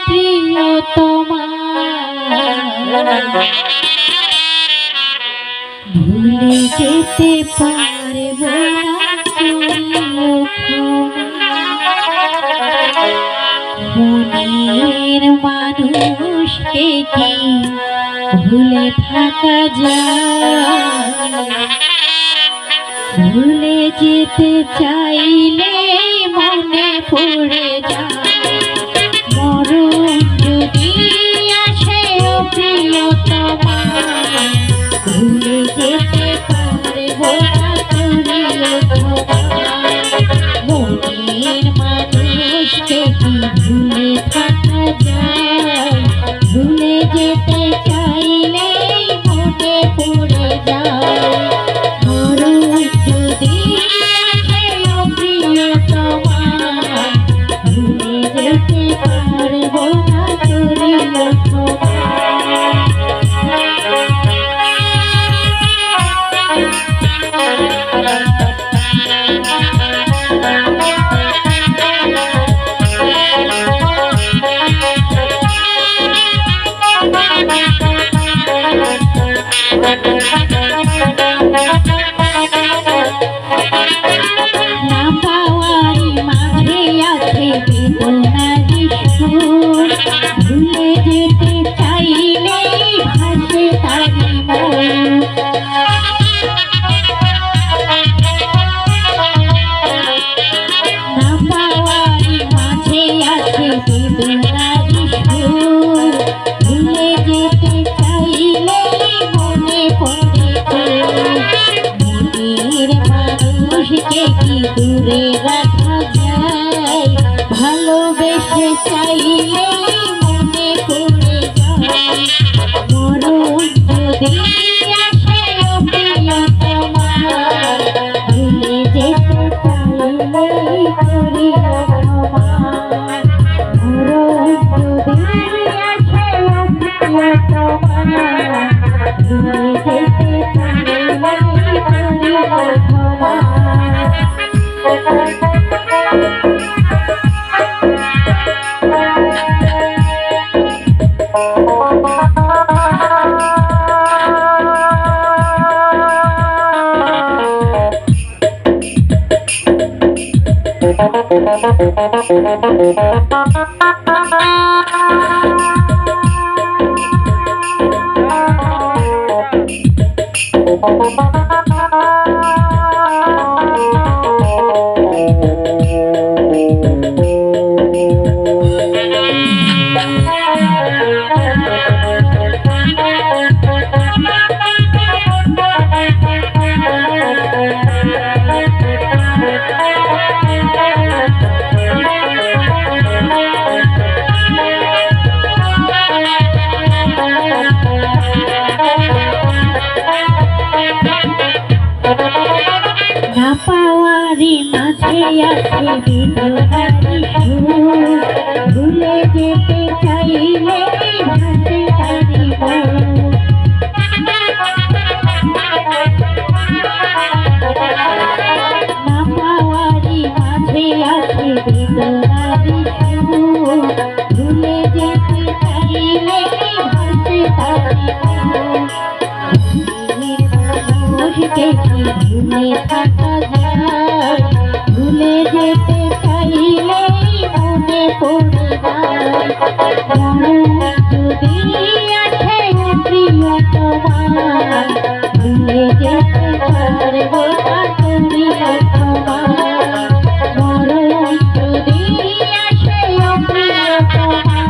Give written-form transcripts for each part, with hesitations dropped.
প্রিয়তমা ভুলে যেতে পারব মনের মানুষকে কি ভুলে থাকা যায় ভুলে যেতে চাইলে মনে পড়ে যায় মরণ যদি আসে ও প্রিয়তমা ভুলে যেতে পারব না প্রিয়তমা মনের মানুষকে কি ভুলে থাকা যায় ভুলে যেতে চাইলে মনে পড়ে যায় ভুলে যেতে চাইলে ভাসে তারি না পাওয়ারি মাঝে আছে বেদনারি সুর ভুলে যেতে চাইলে মনে পড়ে মনের মানুষকে কি দূরে রাখা যায় ভালোবেসে চাইলে মনে পড়ে যায় মরণ যদি আসে ও প্রিয়তমা ভুলে যেতে চাইলে প্রিয়তমা মরণ যদি আসে ও প্রিয়তমা ভুলে যেতে চাইলে প্রিয়তমা না পাওয়ারি মাঝে আছে বেদনারি সুর ভুলে যেতে চাইলে ভাসে তারি না পাওয়ারি মাঝে আছে বেদনারি সুর ভুলে যেতে চাইলে ভাসে তারি মানুষকে কি ভুলে থাকা যায় ভুলে যেতে চাইলে মনে পড়ে যায় যদি আসে প্রিয়তমা ভুলে যেতে পারব না প্রিয়তমা মরণ যদি আসে প্রিয়তমা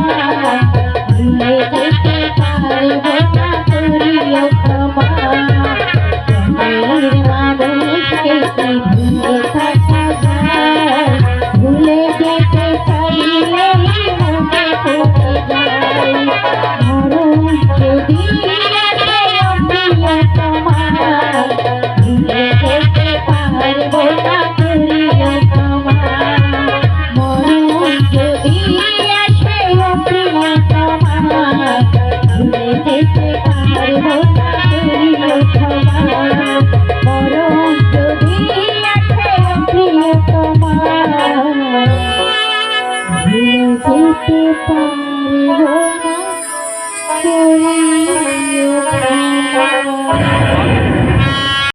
ভুলে যেতে পারব না প্রিয়তমা মানুষকে কি ভুলে থাকা যায় ভুলে যেতে চাইলে মনে পড়ে যায় মরণ যদি আসে প্রিয়তমা ভুলে যেতে পারব না প্রিয়তমা মরণ যদি আসে প্রিয়তমা ভুলে যেতে পারব না প্রিয়তমা মরণ যদি আসে প্রিয়তমা ভুলে যেতে পারব জীবন